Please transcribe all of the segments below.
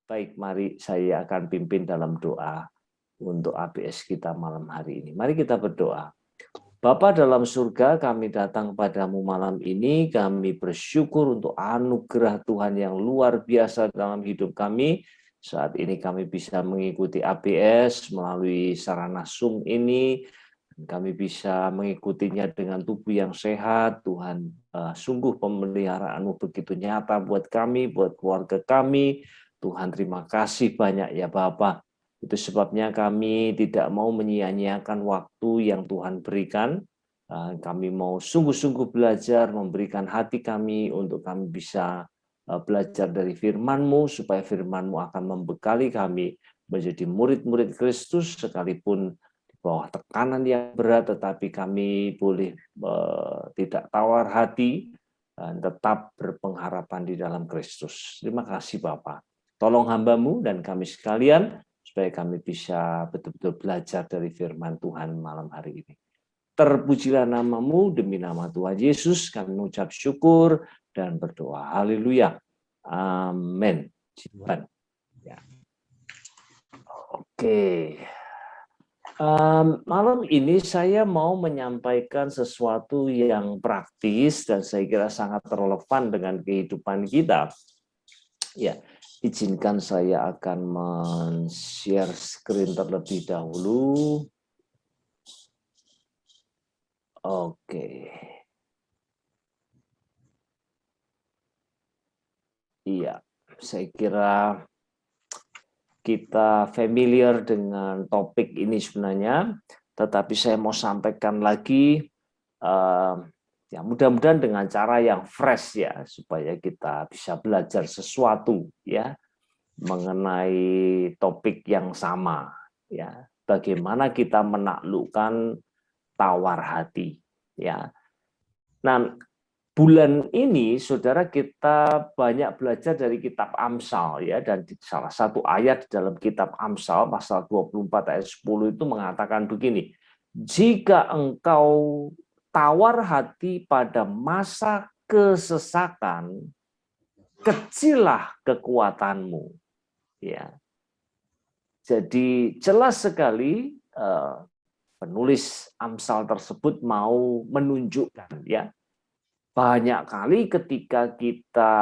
Baik, mari saya akan pimpin dalam doa untuk ABS kita malam hari ini. Mari kita berdoa. Bapa dalam surga, kami datang padamu malam ini, kami bersyukur untuk anugerah Tuhan yang luar biasa dalam hidup kami. Saat ini kami bisa mengikuti ABS melalui sarana Zoom ini, kami bisa mengikutinya dengan tubuh yang sehat. Tuhan, sungguh pemeliharaanmu begitu nyata buat kami, buat keluarga kami. Tuhan, terima kasih banyak ya Bapak. Itu sebabnya kami tidak mau menyia-nyiakan waktu yang Tuhan berikan. Kami mau sungguh-sungguh belajar, memberikan hati kami untuk kami bisa belajar dari firman-Mu, supaya firman-Mu akan membekali kami menjadi murid-murid Kristus, sekalipun di bawah tekanan yang berat, tetapi kami boleh tidak tawar hati dan tetap berpengharapan di dalam Kristus. Terima kasih Bapak. Tolong hamba-Mu dan kami sekalian, supaya kami bisa betul-betul belajar dari firman Tuhan malam hari ini. Terpujilah nama-Mu, demi nama Tuhan Yesus kami mengucap syukur dan berdoa. Haleluya. Amin. Ya. Oke. Malam ini saya mau menyampaikan sesuatu yang praktis dan saya kira sangat relevan dengan kehidupan kita. Ya, izinkan saya akan men-share screen terlebih dahulu. Oke. Iya, saya kira kita familiar dengan topik ini sebenarnya, tetapi saya mau sampaikan lagi, ya mudah-mudahan dengan cara yang fresh ya, supaya kita bisa belajar sesuatu ya mengenai topik yang sama ya. Bagaimana kita menaklukkan tawar hati ya. Nah, bulan ini saudara kita banyak belajar dari kitab Amsal ya, dan salah satu ayat di dalam kitab Amsal pasal 24 ayat 10 itu mengatakan begini. Jika engkau tawar hati pada masa kesesakan, kecillah kekuatanmu ya. Jadi jelas sekali penulis Amsal tersebut mau menunjukkan ya, banyak kali ketika kita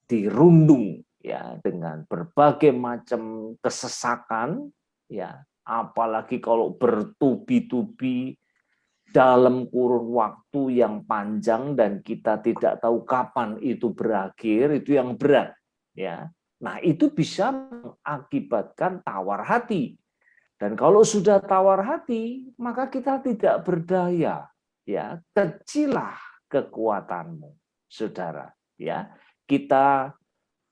dirundung ya dengan berbagai macam kesesakan ya, apalagi kalau bertubi-tubi dalam kurun waktu yang panjang dan kita tidak tahu kapan itu berakhir, itu yang berat ya. Nah, itu bisa mengakibatkan tawar hati. Dan kalau sudah tawar hati, maka kita tidak berdaya. Ya, kecilah kekuatanmu, saudara. Ya, kita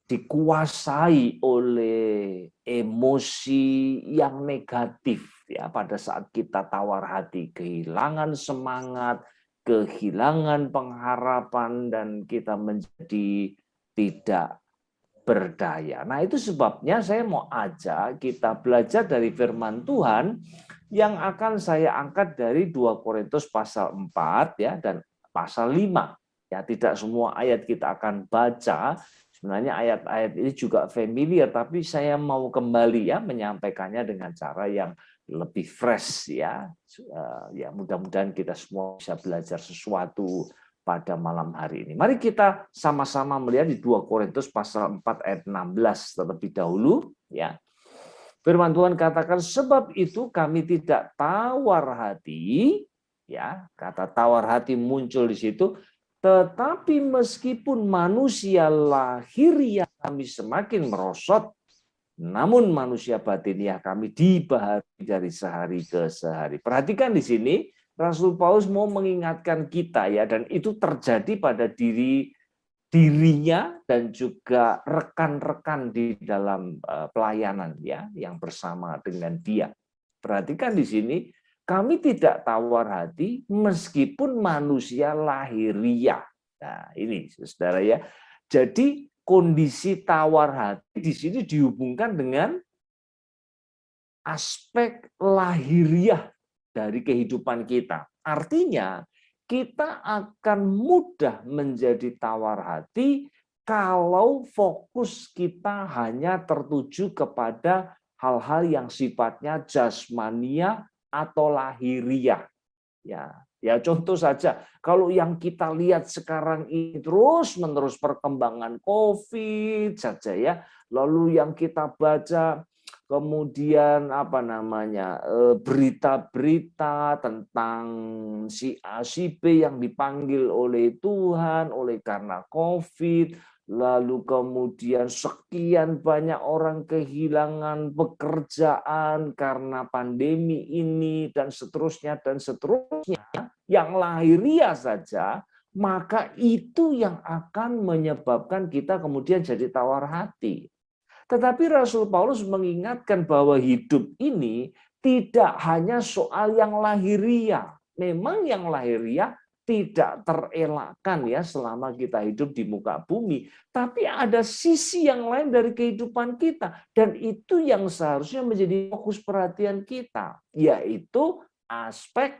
dikuasai oleh emosi yang negatif ya pada saat kita tawar hati, kehilangan semangat, kehilangan pengharapan, dan kita menjadi tidak berdaya. Nah, itu sebabnya saya mau ajak kita belajar dari firman Tuhan yang akan saya angkat dari 2 Korintus pasal 4 ya dan pasal 5. Ya, tidak semua ayat kita akan baca. Sebenarnya ayat-ayat ini juga familiar, tapi saya mau kembali ya menyampaikannya dengan cara yang lebih fresh ya. Ya, mudah-mudahan kita semua bisa belajar sesuatu pada malam hari ini. Mari kita sama-sama melihat di 2 Korintus pasal 4 ayat 16 terlebih dahulu ya. Firman Tuhan katakan, sebab itu kami tidak tawar hati ya, kata tawar hati muncul di situ, tetapi meskipun manusia lahiriah kami semakin merosot, namun manusia batiniah kami dibaharui dari sehari ke sehari. Perhatikan di sini, Rasul Paulus mau mengingatkan kita ya, dan itu terjadi pada dirinya dan juga rekan-rekan di dalam pelayanan ya, yang bersama dengan dia. Perhatikan di sini, kami tidak tawar hati meskipun manusia lahiriah. Nah, ini saudara ya. Jadi kondisi tawar hati di sini dihubungkan dengan aspek lahiriah dari kehidupan kita. Artinya, kita akan mudah menjadi tawar hati kalau fokus kita hanya tertuju kepada hal-hal yang sifatnya jasmania atau lahiriah. Ya, contoh saja, kalau yang kita lihat sekarang ini terus-menerus perkembangan COVID saja ya, lalu yang kita baca kemudian berita-berita tentang si A, si B yang dipanggil oleh Tuhan oleh karena COVID, lalu kemudian sekian banyak orang kehilangan pekerjaan karena pandemi ini dan seterusnya yang lahiriah saja, maka itu yang akan menyebabkan kita kemudian jadi tawar hati. Tetapi Rasul Paulus mengingatkan bahwa hidup ini tidak hanya soal yang lahiriah. Memang yang lahiriah tidak terelakkan ya selama kita hidup di muka bumi. Tapi ada sisi yang lain dari kehidupan kita. Dan itu yang seharusnya menjadi fokus perhatian kita. Yaitu aspek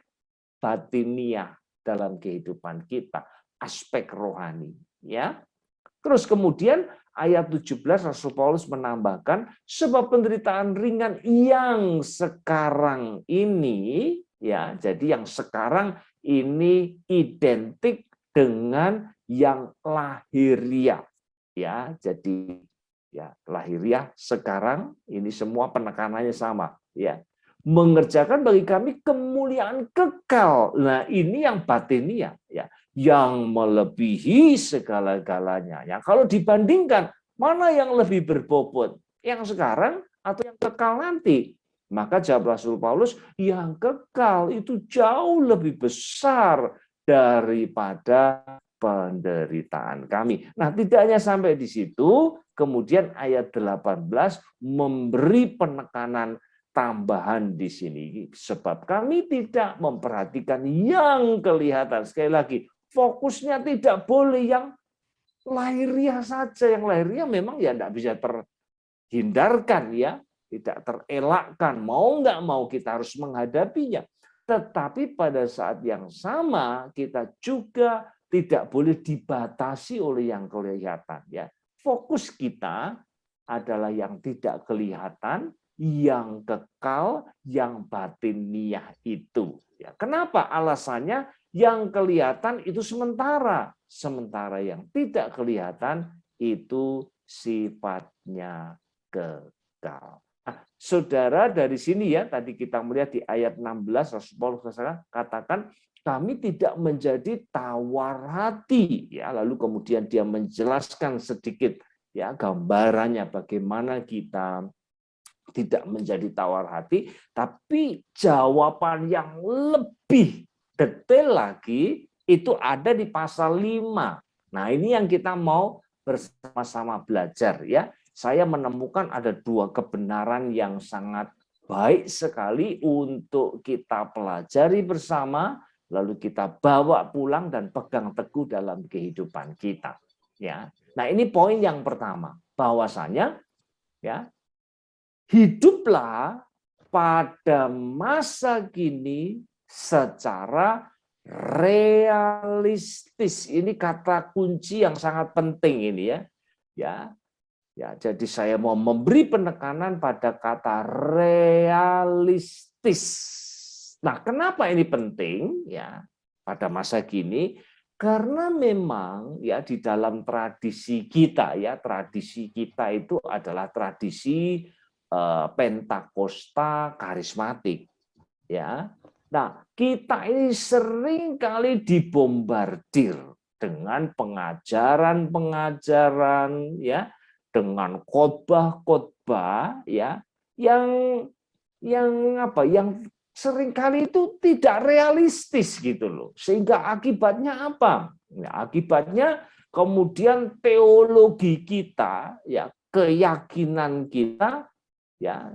batiniah dalam kehidupan kita. Aspek rohani. Ya. Terus kemudian ayat 17 Rasul Paulus menambahkan sebab penderitaan ringan yang sekarang ini ya, jadi yang sekarang ini identik dengan yang lahiriah. Ya, jadi ya lahiriah sekarang ini semua penekanannya sama ya. Mengerjakan bagi kami kemuliaan kekal. Nah, ini yang batiniah ya, yang melebihi segala-galanya. Ya, kalau dibandingkan mana yang lebih berbobot, yang sekarang atau yang kekal nanti? Maka jawab Rasul Paulus, yang kekal itu jauh lebih besar daripada penderitaan kami. Nah, tidak hanya sampai di situ, kemudian ayat 18 memberi penekanan tambahan di sini. Sebab kami tidak memperhatikan yang kelihatan. Sekali lagi, fokusnya tidak boleh yang lahiriah saja. Yang lahiriah memang ya tidak bisa terhindarkan ya, tidak terelakkan. Mau nggak mau kita harus menghadapinya. Tetapi pada saat yang sama kita juga tidak boleh dibatasi oleh yang kelihatan ya. Fokus kita adalah yang tidak kelihatan, yang kekal, yang batiniah itu. Ya, kenapa? Alasannya yang kelihatan itu sementara, sementara yang tidak kelihatan itu sifatnya kekal. Nah, saudara, dari sini ya, tadi kita melihat di ayat 16, Rasul Paulus katakan, kami tidak menjadi tawar hati. Ya, lalu kemudian dia menjelaskan sedikit ya gambarannya bagaimana kita tidak menjadi tawar hati, tapi jawaban yang lebih detail lagi itu ada di pasal 5. Nah, ini yang kita mau bersama-sama belajar ya. Saya menemukan ada dua kebenaran yang sangat baik sekali untuk kita pelajari bersama, lalu kita bawa pulang dan pegang teguh dalam kehidupan kita. Ya. Nah, ini poin yang pertama, bahwasanya ya, hiduplah pada masa kini secara realistis. Ini kata kunci yang sangat penting ini ya. Ya, jadi saya mau memberi penekanan pada kata realistis. Nah, kenapa ini penting ya pada masa kini? Karena memang ya di dalam tradisi kita ya, tradisi kita itu adalah tradisi Pentakosta karismatik ya. Nah, kita ini sering kali dibombardir dengan pengajaran-pengajaran ya, dengan khotbah-khotbah ya yang seringkali itu tidak realistis gitu loh. Sehingga akibatnya apa? Nah, akibatnya kemudian teologi kita ya, keyakinan kita ya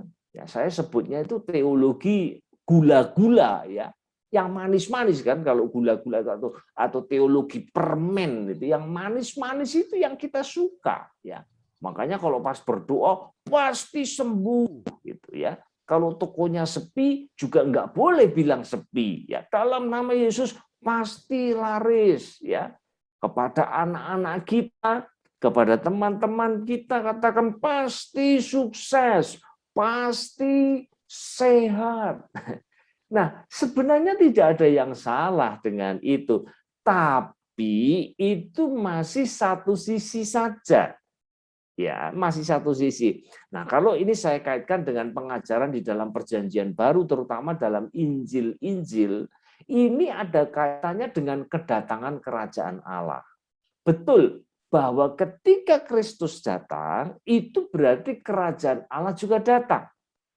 saya sebutnya itu teologi gula-gula ya, yang manis-manis kan, kalau gula-gula atau teologi permen itu yang manis-manis itu yang kita suka ya. Makanya kalau pas berdoa pasti sembuh gitu ya. Kalau tokonya sepi juga nggak boleh bilang sepi ya. Dalam nama Yesus pasti laris ya. Kepada anak-anak kita kepada teman-teman kita, katakan pasti sukses, pasti sehat. Nah, sebenarnya tidak ada yang salah dengan itu, tapi itu masih satu sisi saja. Ya, masih satu sisi. Nah, kalau ini saya kaitkan dengan pengajaran di dalam Perjanjian Baru, terutama dalam Injil-Injil, ini ada kaitannya dengan kedatangan kerajaan Allah. Betul bahwa ketika Kristus datang, itu berarti kerajaan Allah juga datang.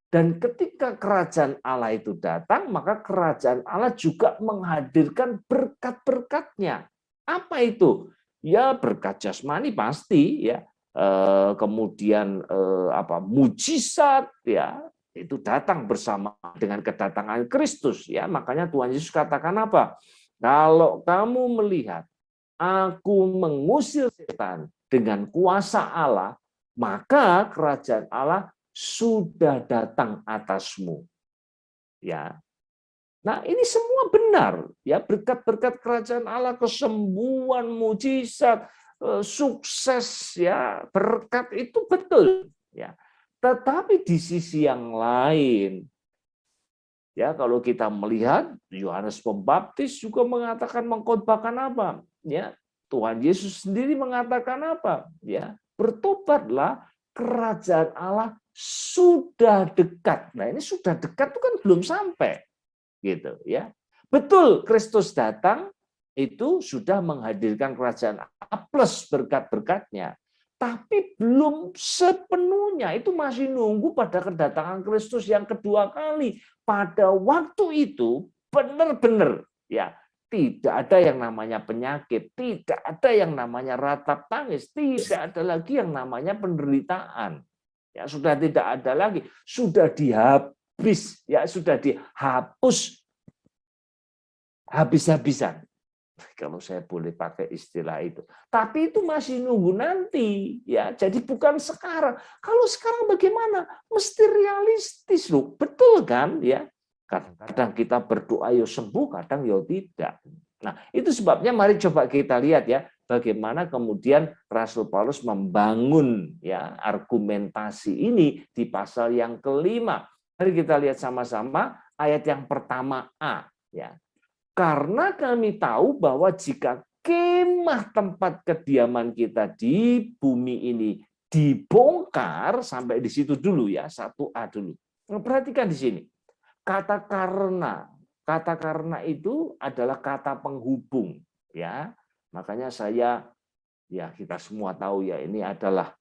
Dan ketika kerajaan Allah itu datang, maka kerajaan Allah juga menghadirkan berkat-berkatnya. Apa itu? Ya berkat jasmani pasti ya. Kemudian mujizat ya itu datang bersama dengan kedatangan Kristus ya. Makanya Tuhan Yesus katakan apa? Kalau kamu melihat aku mengusir setan dengan kuasa Allah, maka kerajaan Allah sudah datang atasmu. Ya. Nah, ini semua benar ya, berkat-berkat kerajaan Allah, kesembuhan, mujizat, sukses ya, berkat itu betul ya. Tetapi di sisi yang lain ya, kalau kita melihat Yohanes Pembaptis juga mengatakan mengkhotbahkan apa? Ya, Tuhan Yesus sendiri mengatakan apa? Ya, bertobatlah, kerajaan Allah sudah dekat. Nah, ini sudah dekat itu kan belum sampai gitu ya. Betul, Kristus datang itu sudah menghadirkan kerajaan Allah plus berkat-berkatnya. Tapi belum sepenuhnya, itu masih nunggu pada kedatangan Kristus yang kedua kali. Pada waktu itu benar-benar ya, tidak ada yang namanya penyakit, tidak ada yang namanya ratap tangis, tidak ada lagi yang namanya penderitaan. Ya, sudah tidak ada lagi, sudah dihapus, ya sudah dihapus habis-habisan. Kalau saya boleh pakai istilah itu. Tapi itu masih nunggu nanti, ya. Jadi bukan sekarang. Kalau sekarang bagaimana? Mesti realistis loh. Betul kan, ya? Kadang-kadang kita berdoa yo sembuh, kadang yo tidak. Nah, itu sebabnya mari coba kita lihat ya, bagaimana kemudian Rasul Paulus membangun ya argumentasi ini di pasal yang kelima. Mari kita lihat sama-sama ayat yang pertama A, ya. Karena kami tahu bahwa jika kemah tempat kediaman kita di bumi ini dibongkar, sampai di situ dulu ya, 1A dulu. Perhatikan di sini. Kata karena itu adalah kata penghubung ya. Makanya kita semua tahu ya, ini adalah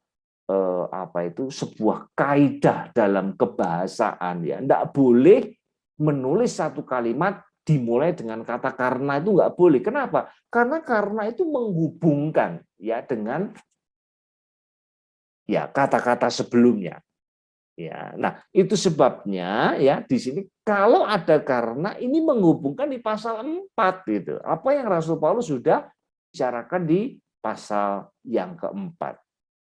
sebuah kaidah dalam kebahasaan ya. Enggak boleh menulis satu kalimat dimulai dengan kata karena, itu nggak boleh. Kenapa? Karena itu menghubungkan ya dengan ya kata-kata sebelumnya. Ya, nah itu sebabnya ya di sini kalau ada karena ini menghubungkan di pasal 4 gitu. Apa yang Rasul Paulus sudah bicarakan di pasal yang keempat.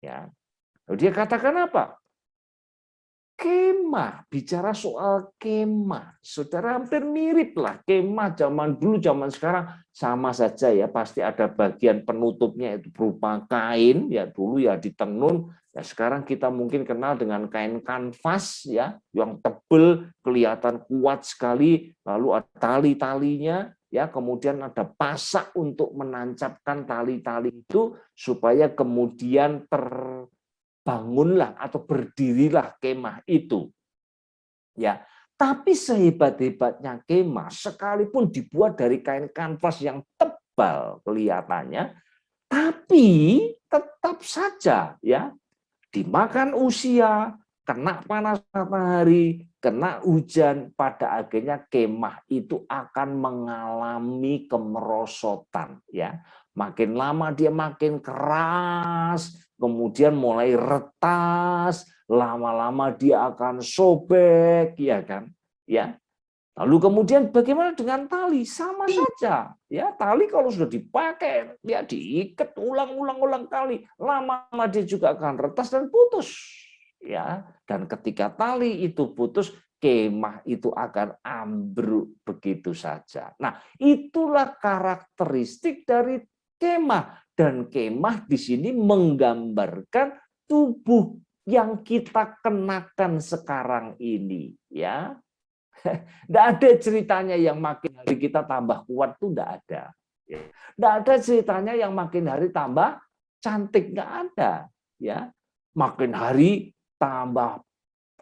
Ya. Lalu dia katakan apa? Kemah, bicara soal kemah, saudara, hampir mirip lah kemah zaman dulu, zaman sekarang sama saja ya, pasti ada bagian penutupnya itu berupa kain ya, dulu ya ditenun ya, sekarang kita mungkin kenal dengan kain kanvas ya, yang tebel, kelihatan kuat sekali, lalu ada tali-talinya ya, kemudian ada pasak untuk menancapkan tali-tali itu supaya kemudian bangunlah atau berdirilah kemah itu. Ya, tapi sehebat-hebatnya kemah, sekalipun dibuat dari kain kanvas yang tebal kelihatannya, tapi tetap saja ya dimakan usia, kena panas matahari, kena hujan, pada akhirnya kemah itu akan mengalami kemerosotan ya. Makin lama dia makin keras, kemudian mulai retas, lama-lama dia akan sobek ya kan? Ya. Lalu kemudian bagaimana dengan tali? Sama saja. Ya, tali kalau sudah dipakai, ya diikat ulang-ulang kali, lama-lama dia juga akan retas dan putus. Ya, dan ketika tali itu putus, kemah itu akan ambruk begitu saja. Nah, itulah karakteristik dari kemah. Dan kemah di sini menggambarkan tubuh yang kita kenakan sekarang ini, ya. Tidak ada ceritanya yang makin hari kita tambah kuat tuh tidak ada. Tidak ada ceritanya yang makin hari tambah cantik, nggak ada. Ya, makin hari tambah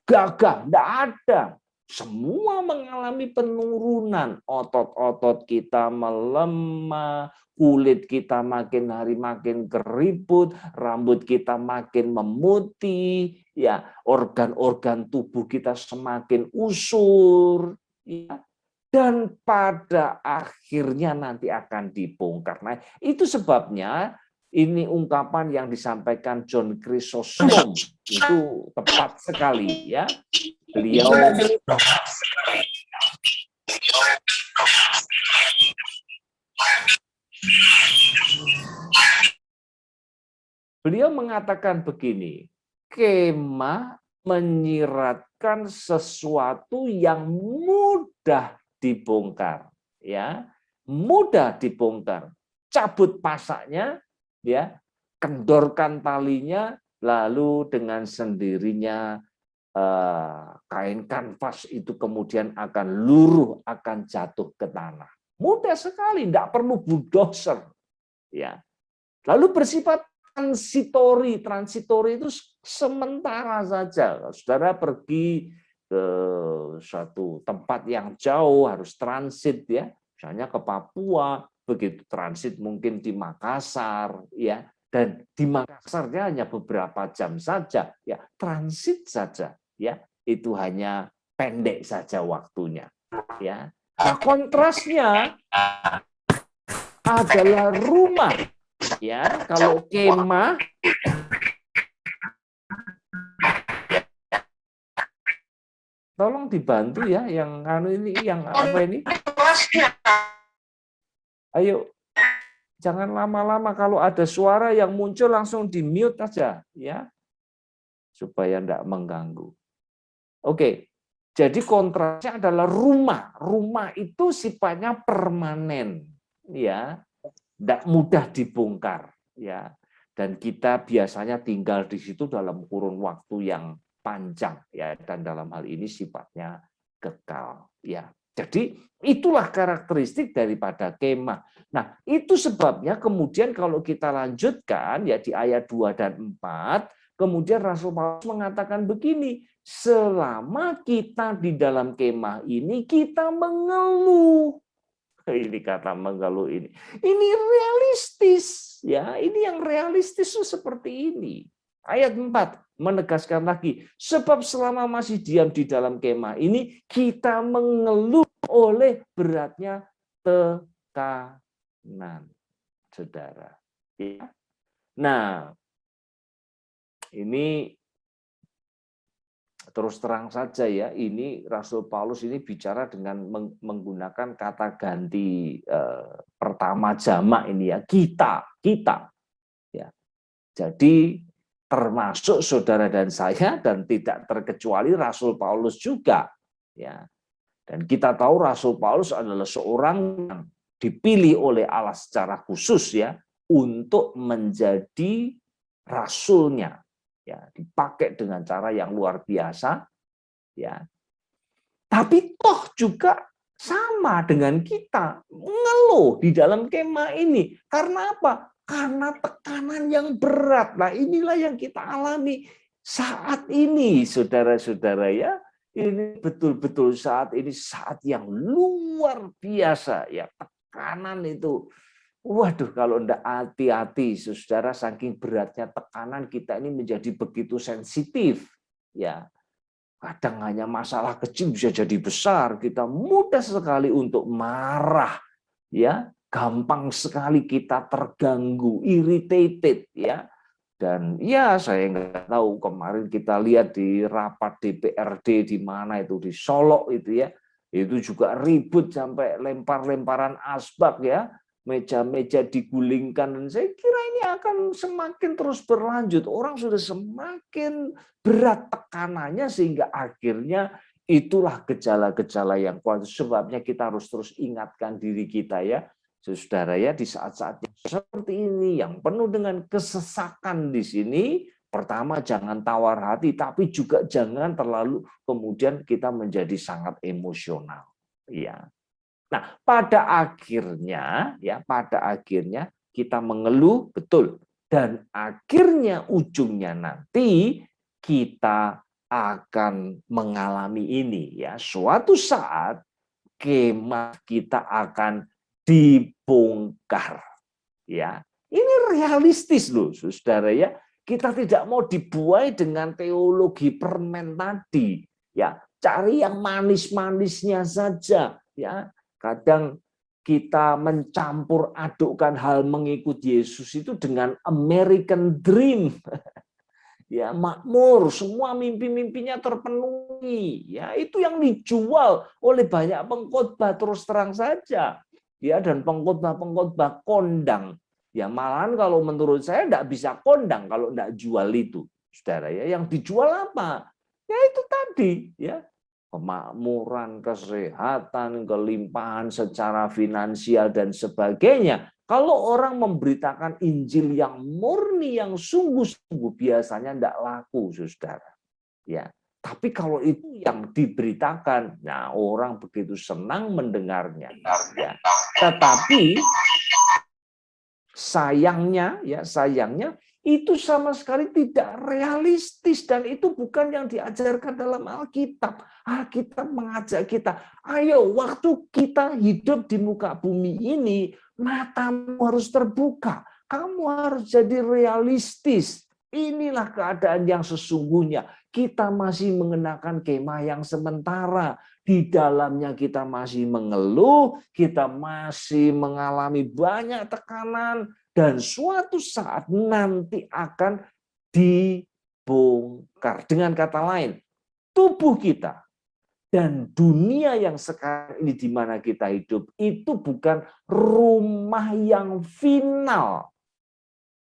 gagah, tidak ada. Semua mengalami penurunan, otot-otot kita melemah, kulit kita makin hari makin keriput, rambut kita makin memutih, ya, organ-organ tubuh kita semakin usur, ya. Dan pada akhirnya nanti akan dibongkar. Nah, itu sebabnya ini ungkapan yang disampaikan John Chrysostom itu tepat sekali, ya. Beliau mengatakan begini, kemah menyiratkan sesuatu yang mudah dibongkar, ya, mudah dibongkar. Cabut pasaknya, ya, kendorkan talinya, lalu dengan sendirinya kain kanvas itu kemudian akan luruh, akan jatuh ke tanah. Mudah sekali, tidak perlu bulldozer, ya. Lalu bersifat transitori. Transitori itu sementara saja. Saudara pergi ke suatu tempat yang jauh, harus transit, ya, misalnya ke Papua, begitu transit mungkin di Makassar, ya, dan di Makassarnya hanya beberapa jam saja, ya, transit saja, ya, itu hanya pendek saja waktunya, ya. Nah, kontrasnya adalah rumah, ya. Kalau kemah tolong dibantu ya, yang ini, yang apa ini? Ayo, jangan lama-lama, kalau ada suara yang muncul langsung di-mute aja, ya, supaya tidak mengganggu. Oke, jadi kontrasnya adalah rumah. Rumah itu sifatnya permanen, ya, tidak mudah dibongkar, ya. Dan kita biasanya tinggal di situ dalam kurun waktu yang panjang, ya, dan dalam hal ini sifatnya kekal, ya. Jadi itulah karakteristik daripada kemah. Nah, itu sebabnya kemudian kalau kita lanjutkan, ya, di ayat 2 dan 4, kemudian Rasul Paulus mengatakan begini, selama kita di dalam kemah ini kita mengeluh. Ini kata mengeluh ini. Ini realistis, ya. Ini yang realistis itu seperti ini. Ayat 4 menegaskan lagi, sebab selama masih diam di dalam kemah ini kita mengeluh oleh beratnya tekanan, saudara. Ya. Nah, ini terus terang saja, ya, ini Rasul Paulus ini bicara dengan menggunakan kata ganti pertama jamak ini, ya, kita, ya. Jadi termasuk saudara dan saya, dan tidak terkecuali Rasul Paulus juga, ya. Dan kita tahu Rasul Paulus adalah seorang yang dipilih oleh Allah secara khusus, ya, untuk menjadi rasulnya, ya, dipakai dengan cara yang luar biasa, ya. Tapi toh juga sama dengan kita, mengeluh di dalam kemah ini. Karena apa? Karena tekanan yang berat. Nah, inilah yang kita alami saat ini, saudara-saudara, ya. Ini betul-betul saat ini saat yang luar biasa, ya. Tekanan itu, waduh, kalau enggak hati-hati, saudara, saking beratnya tekanan, kita ini menjadi begitu sensitif, ya. Kadang hanya masalah kecil bisa jadi besar, kita mudah sekali untuk marah, ya, gampang sekali kita terganggu, irritated, ya. Dan ya, saya nggak tahu, kemarin kita lihat di rapat DPRD di mana itu, di Solok itu, ya, itu juga ribut sampai lempar-lemparan asbak, ya, meja-meja digulingkan, dan saya kira ini akan semakin terus berlanjut. Orang sudah semakin berat tekanannya sehingga akhirnya itulah gejala-gejala yang kuat. Sebabnya kita harus terus ingatkan diri kita, ya, Saudara ya, di saat-saat yang seperti ini, yang penuh dengan kesesakan di sini, pertama jangan tawar hati, tapi juga jangan terlalu kemudian kita menjadi sangat emosional. Ya. Nah, pada akhirnya kita mengeluh, betul. Dan akhirnya ujungnya nanti kita akan mengalami ini ya. Suatu saat kemah kita akan dibongkar ya. Ini realistis loh Saudara ya. Kita tidak mau dibuai dengan teologi permen tadi ya. Cari yang manis-manisnya saja ya. Kadang kita mencampur adukkan hal mengikut Yesus itu dengan American Dream. Ya, makmur, semua mimpi-mimpinya terpenuhi. Ya, itu yang dijual oleh banyak pengkhotbah terus terang saja. Ya, dan pengkhotbah-pengkhotbah kondang. Ya, malahan kalau menurut saya enggak bisa kondang kalau enggak jual itu. Saudara ya, yang dijual apa? Ya itu tadi, ya. Kemakmuran, kesehatan, kelimpahan secara finansial dan sebagainya. Kalau orang memberitakan Injil yang murni, yang sungguh-sungguh, biasanya tidak laku, saudara. Ya, tapi kalau itu yang diberitakan, nah orang begitu senang mendengarnya. Ya. Tetapi sayangnya itu sama sekali tidak realistis dan itu bukan yang diajarkan dalam Alkitab. Alkitab mengajak kita, ayo waktu kita hidup di muka bumi ini, matamu harus terbuka. Kamu harus jadi realistis. Inilah keadaan yang sesungguhnya. Kita masih mengenakan kemah yang sementara. Di dalamnya kita masih mengeluh, kita masih mengalami banyak tekanan, dan suatu saat nanti akan dibongkar. Dengan kata lain, tubuh kita dan dunia yang sekarang ini di mana kita hidup itu bukan rumah yang final.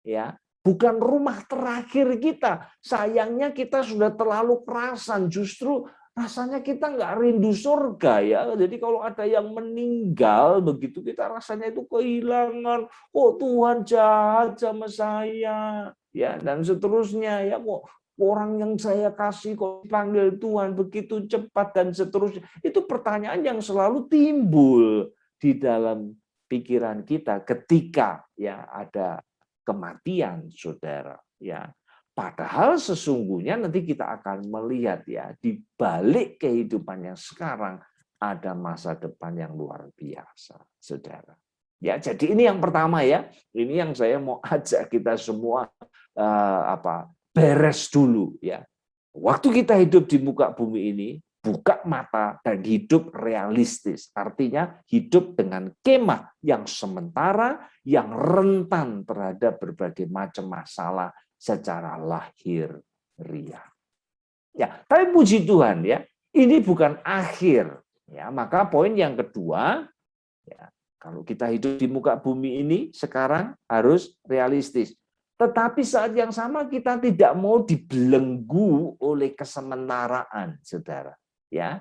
Ya, bukan rumah terakhir kita. Sayangnya kita sudah terlalu kerasan, justru rasanya kita nggak rindu surga ya. Jadi kalau ada yang meninggal begitu kita rasanya itu kehilangan. Oh Tuhan jahat sama saya ya dan seterusnya ya kok orang yang saya kasih kok dipanggil Tuhan begitu cepat dan seterusnya. Itu pertanyaan yang selalu timbul di dalam pikiran kita ketika ya ada kematian, saudara. Ya, padahal sesungguhnya nanti kita akan melihat ya di balik kehidupan yang sekarang ada masa depan yang luar biasa, saudara. Ya, jadi ini yang pertama ya. Ini yang saya mau ajak kita semua beres dulu ya. Waktu kita hidup di muka bumi ini, buka mata dan hidup realistis. Artinya hidup dengan kemah yang sementara, yang rentan terhadap berbagai macam masalah secara lahiriah. Ya, tapi puji Tuhan ya, ini bukan akhir. Ya, maka poin yang kedua, ya, kalau kita hidup di muka bumi ini sekarang harus realistis. Tetapi saat yang sama kita tidak mau dibelenggu oleh kesementaraan, saudara. Ya,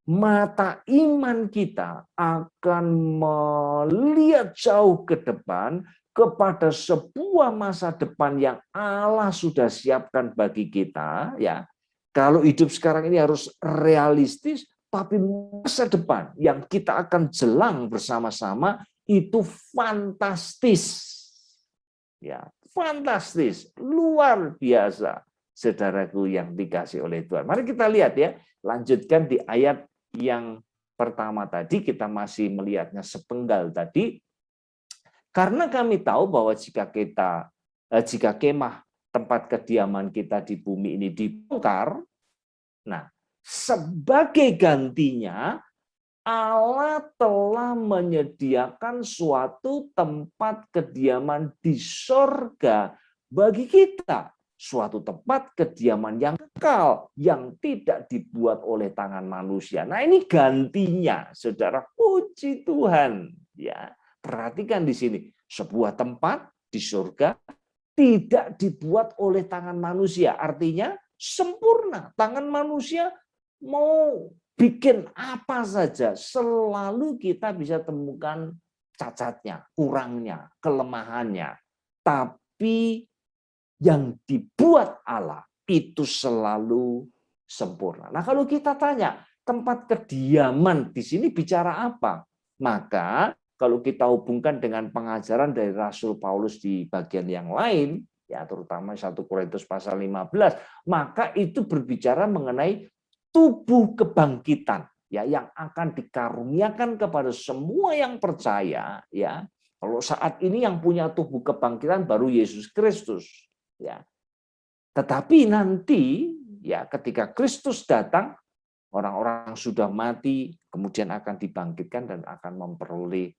mata iman kita akan melihat jauh ke depan kepada sebuah masa depan yang Allah sudah siapkan bagi kita. Ya, kalau hidup sekarang ini harus realistis, tapi masa depan yang kita akan jelang bersama-sama itu fantastis. Ya, fantastis, luar biasa, saudaraku yang dikasih oleh Tuhan. Mari kita lihat ya, lanjutkan di ayat yang pertama tadi, kita masih melihatnya sepenggal tadi. Karena kami tahu bahwa jika kemah tempat kediaman kita di bumi ini dibongkar, nah sebagai gantinya Allah telah menyediakan suatu tempat kediaman di sorga bagi kita. Suatu tempat kediaman yang kekal, yang tidak dibuat oleh tangan manusia. Nah ini gantinya, saudara, puji Tuhan. Ya, perhatikan di sini, sebuah tempat di surga tidak dibuat oleh tangan manusia. Artinya sempurna. Tangan manusia mau bikin apa saja, selalu kita bisa temukan cacatnya, kurangnya, kelemahannya. Tapi yang dibuat Allah itu selalu sempurna. Nah, kalau kita tanya, tempat kediaman di sini bicara apa? Maka kalau kita hubungkan dengan pengajaran dari Rasul Paulus di bagian yang lain, ya terutama 1 Korintus pasal 15, maka itu berbicara mengenai tubuh kebangkitan, ya, yang akan dikaruniakan kepada semua yang percaya, ya. Kalau saat ini yang punya tubuh kebangkitan baru Yesus Kristus, ya. Tetapi nanti, ya, ketika Kristus datang, orang-orang sudah mati kemudian akan dibangkitkan dan akan memperoleh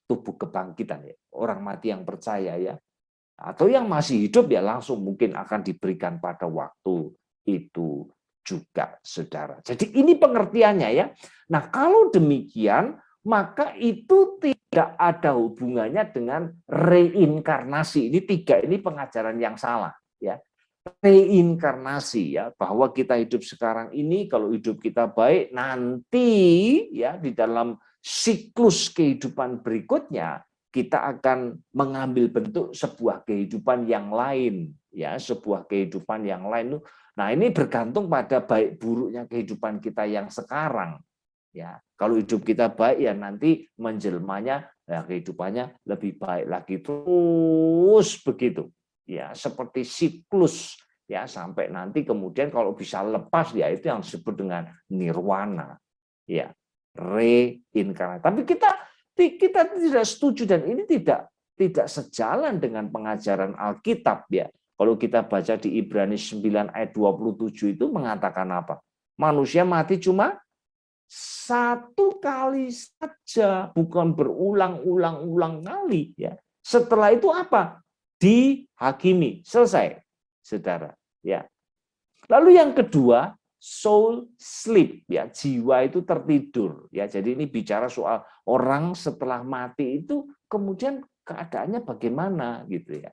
tubuh kebangkitan, ya. Orang mati yang percaya, ya, atau yang masih hidup ya langsung mungkin akan diberikan pada waktu itu juga, saudara. Jadi ini pengertiannya, ya. Nah, kalau demikian maka itu tidak ada hubungannya dengan reinkarnasi. Ini tiga, ini pengajaran yang salah, ya. Reinkarnasi, ya, bahwa kita hidup sekarang ini, kalau hidup kita baik, nanti, ya, di dalam siklus kehidupan berikutnya kita akan mengambil bentuk sebuah kehidupan yang lain, ya, sebuah kehidupan yang lain. Nah, ini bergantung pada baik buruknya kehidupan kita yang sekarang, ya. Kalau hidup kita baik, ya nanti menjelmanya, ya, kehidupannya lebih baik lagi terus begitu, ya, seperti siklus, ya, sampai nanti kemudian kalau bisa lepas, ya itu yang disebut dengan nirwana, ya, reinkarnasi. Tapi kita tidak setuju, dan ini tidak sejalan dengan pengajaran Alkitab, ya. Kalau kita baca di Ibrani 9 ayat 27 itu mengatakan apa? Manusia mati cuma satu kali saja, bukan berulang-ulang kali, ya. Setelah itu apa? Dihakimi, selesai, saudara, ya. Lalu yang kedua, soul sleep, ya, jiwa itu tertidur, ya. Jadi ini bicara soal orang setelah mati itu kemudian keadaannya bagaimana, gitu, ya.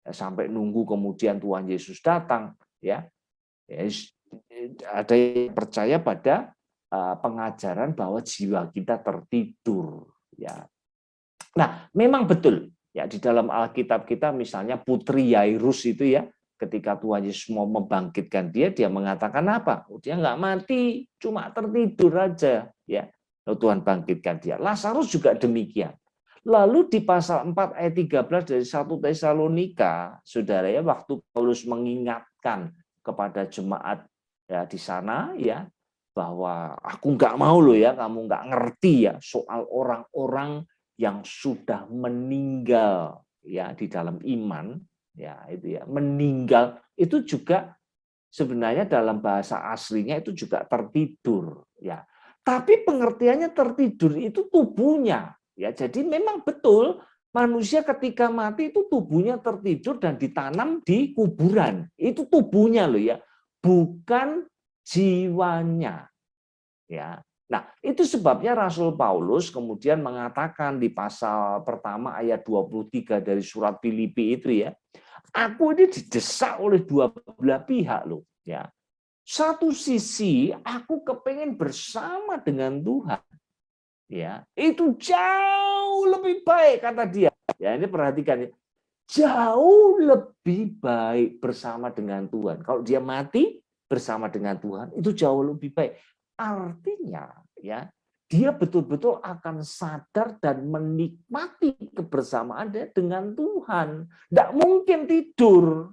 Sampai nunggu kemudian Tuhan Yesus datang, ya. Ada yang percaya pada pengajaran bahwa jiwa kita tertidur, ya. Nah, memang betul, ya, di dalam Alkitab kita misalnya putri Yairus itu, ya, ketika Tuhan Yesus mau membangkitkan dia mengatakan apa? Dia nggak mati, cuma tertidur aja, ya. Lalu Tuhan bangkitkan dia. Lazarus juga demikian. Lalu di pasal 4 ayat 13 dari 1 Tesalonika, saudara, ya, waktu Paulus mengingatkan kepada jemaat, ya, di sana, ya, bahwa aku nggak mau loh, ya, kamu nggak ngerti, ya, soal orang-orang yang sudah meninggal, ya, di dalam iman, ya, itu, ya, meninggal itu juga sebenarnya dalam bahasa aslinya itu juga tertidur, ya. Tapi pengertiannya tertidur itu tubuhnya, ya. Jadi memang betul manusia ketika mati itu tubuhnya tertidur dan ditanam di kuburan. Itu tubuhnya loh, ya. Bukan jiwanya, ya. Nah, itu sebabnya Rasul Paulus kemudian mengatakan di pasal pertama ayat 23 dari surat Filipi itu, ya, aku ini didesak oleh dua belah pihak loh, ya. Satu sisi aku kepengen bersama dengan Tuhan, ya. Itu jauh lebih baik kata dia. Ya, ini perhatikan, ya. Jauh lebih baik bersama dengan Tuhan. Kalau dia mati bersama dengan Tuhan itu jauh lebih baik. Artinya, ya, dia betul-betul akan sadar dan menikmati kebersamaan dia dengan Tuhan. Tidak mungkin tidur.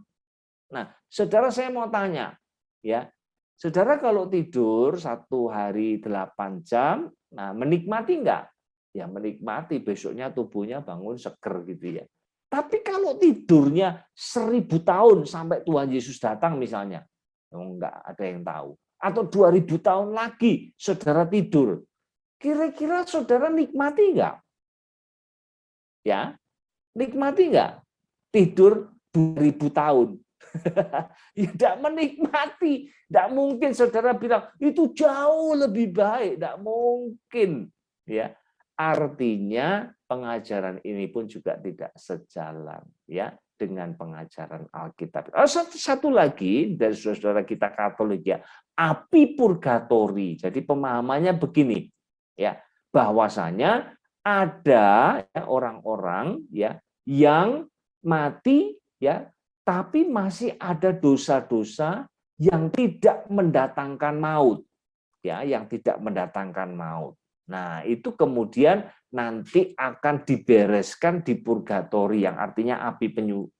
Nah, saudara, saya mau tanya, ya, saudara kalau tidur 1 hari 8 jam, nah menikmati enggak? Ya menikmati, besoknya tubuhnya bangun seger gitu, ya. Tapi kalau tidurnya 1000 tahun sampai Tuhan Yesus datang misalnya, enggak ada yang tahu. Atau 2000 tahun lagi saudara tidur, kira-kira saudara nikmati enggak? Ya, nikmati enggak? Tidur 2000 tahun. Ya, tidak menikmati. Tidak mungkin saudara bilang itu jauh lebih baik. Tidak mungkin, ya. Artinya pengajaran ini pun juga tidak sejalan, ya, dengan pengajaran Alkitab. Satu lagi dari saudara kita Katolik, ya, api purgatori. Jadi pemahamannya begini, ya, bahwasanya ada ya, orang-orang ya yang mati ya, tapi masih ada dosa-dosa yang tidak mendatangkan maut, ya, yang tidak mendatangkan maut. Nah, itu kemudian nanti akan dibereskan di purgatori, yang artinya api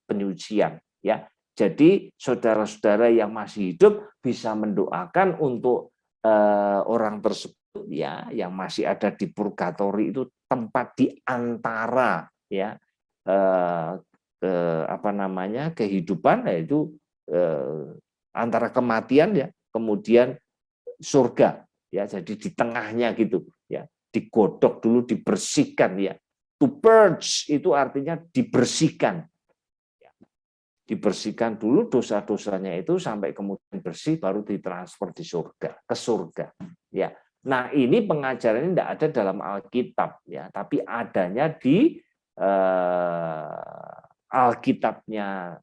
penyucian, ya. Jadi saudara-saudara yang masih hidup bisa mendoakan untuk orang tersebut, ya, yang masih ada di purgatori, itu tempat di antara ya apa namanya kehidupan, yaitu antara kematian ya kemudian surga, ya, jadi di tengahnya gitu ya, digodok dulu, dibersihkan ya. To purge itu artinya dibersihkan, ya. Dibersihkan dulu dosa-dosanya itu sampai kemudian bersih, baru ditransfer di surga, ke surga, ya. Nah, ini pengajaran ini tidak ada dalam Alkitab ya, tapi adanya di Alkitabnya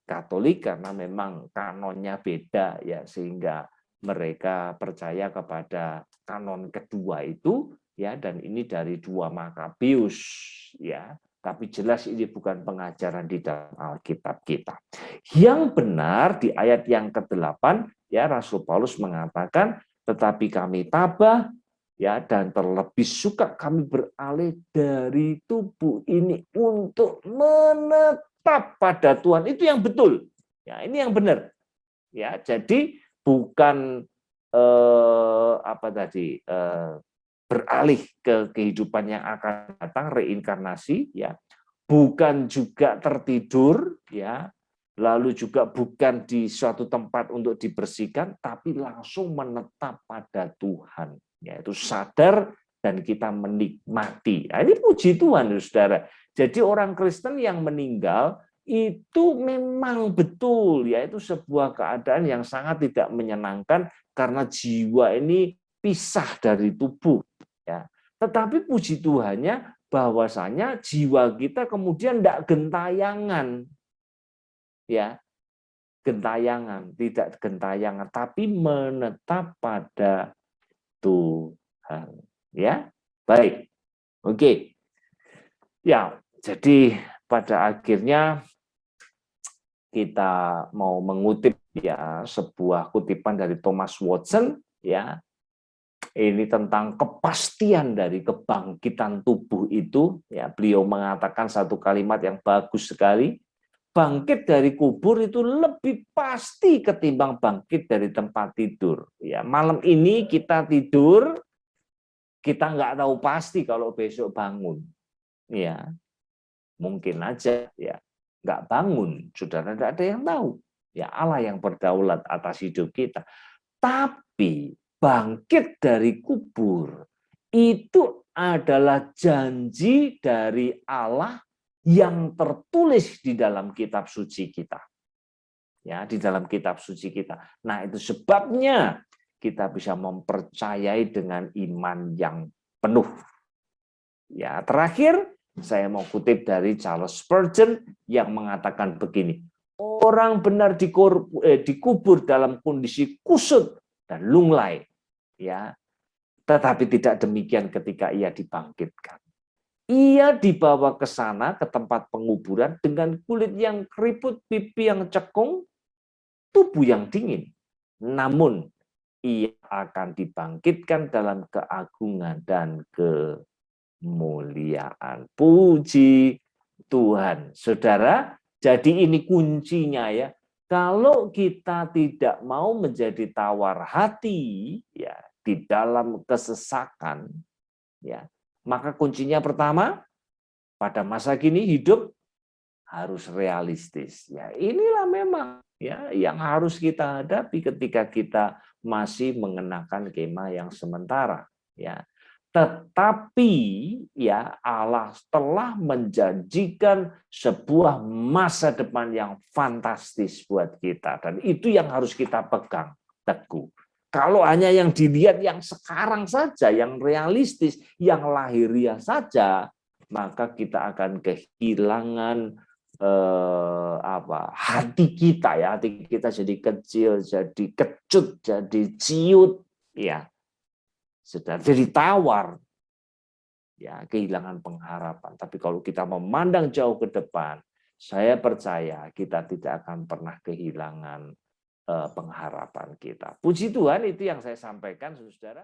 Katolik, karena memang kanonnya beda ya, sehingga mereka percaya kepada kanon kedua itu ya, dan ini dari 2 Makabeus ya. Tapi jelas ini bukan pengajaran di dalam Alkitab kita. Yang benar di ayat yang ke-8 ya, Rasul Paulus mengatakan, tetapi kami tabah ya, dan terlebih suka kami beralih dari tubuh ini untuk menetap pada Tuhan. Itu yang betul. Ya, ini yang benar. Ya, jadi bukan apa tadi beralih ke kehidupan yang akan datang, reinkarnasi ya. Bukan juga tertidur ya. Lalu juga bukan di suatu tempat untuk dibersihkan, tapi langsung menetap pada Tuhan, yaitu sadar dan kita menikmati. Nah, ini puji Tuhan, saudara. Jadi orang Kristen yang meninggal itu memang betul, yaitu sebuah keadaan yang sangat tidak menyenangkan karena jiwa ini pisah dari tubuh. Ya. Tetapi puji Tuhannya bahwasanya jiwa kita kemudian tidak gentayangan, ya, gentayangan, tidak gentayangan, tapi menetap pada Tuhan. Ya, baik, oke. Ya, jadi pada akhirnya kita mau mengutip ya sebuah kutipan dari Thomas Watson ya. Ini tentang kepastian dari kebangkitan tubuh itu ya. Beliau mengatakan satu kalimat yang bagus sekali. Bangkit dari kubur itu lebih pasti ketimbang bangkit dari tempat tidur. Ya, malam ini kita tidur, kita nggak tahu pasti kalau besok bangun. Ya, mungkin aja ya nggak bangun, saudara, tidak ada yang tahu. Ya, Allah yang berdaulat atas hidup kita. Tapi bangkit dari kubur itu adalah janji dari Allah yang tertulis di dalam kitab suci kita. Ya, di dalam kitab suci kita. Nah, itu sebabnya kita bisa mempercayai dengan iman yang penuh. Ya, terakhir saya mau kutip dari Charles Spurgeon yang mengatakan begini. Orang benar dikubur dalam kondisi kusut dan lunglai, ya. Tetapi tidak demikian ketika ia dibangkitkan. Ia dibawa ke sana, ke tempat penguburan dengan kulit yang keriput, pipi yang cekung, tubuh yang dingin. Namun ia akan dibangkitkan dalam keagungan dan kemuliaan. Puji Tuhan. Saudara, jadi ini kuncinya ya. Kalau kita tidak mau menjadi tawar hati ya di dalam kesesakan ya, maka kuncinya pertama, pada masa kini hidup harus realistis. Ya, inilah memang ya yang harus kita hadapi ketika kita masih mengenakan kemah yang sementara ya. Tetapi ya Allah telah menjanjikan sebuah masa depan yang fantastis buat kita, dan itu yang harus kita pegang teguh. Kalau hanya yang dilihat yang sekarang saja, yang realistis, yang lahiriah saja, maka kita akan kehilangan hati kita ya, hati kita jadi kecil, jadi kecut, jadi ciut ya, sudah jadi tawar. ya kehilangan pengharapan. Tapi kalau kita memandang jauh ke depan, saya percaya kita tidak akan pernah kehilangan pengharapan kita. Puji Tuhan, itu yang saya sampaikan, saudara.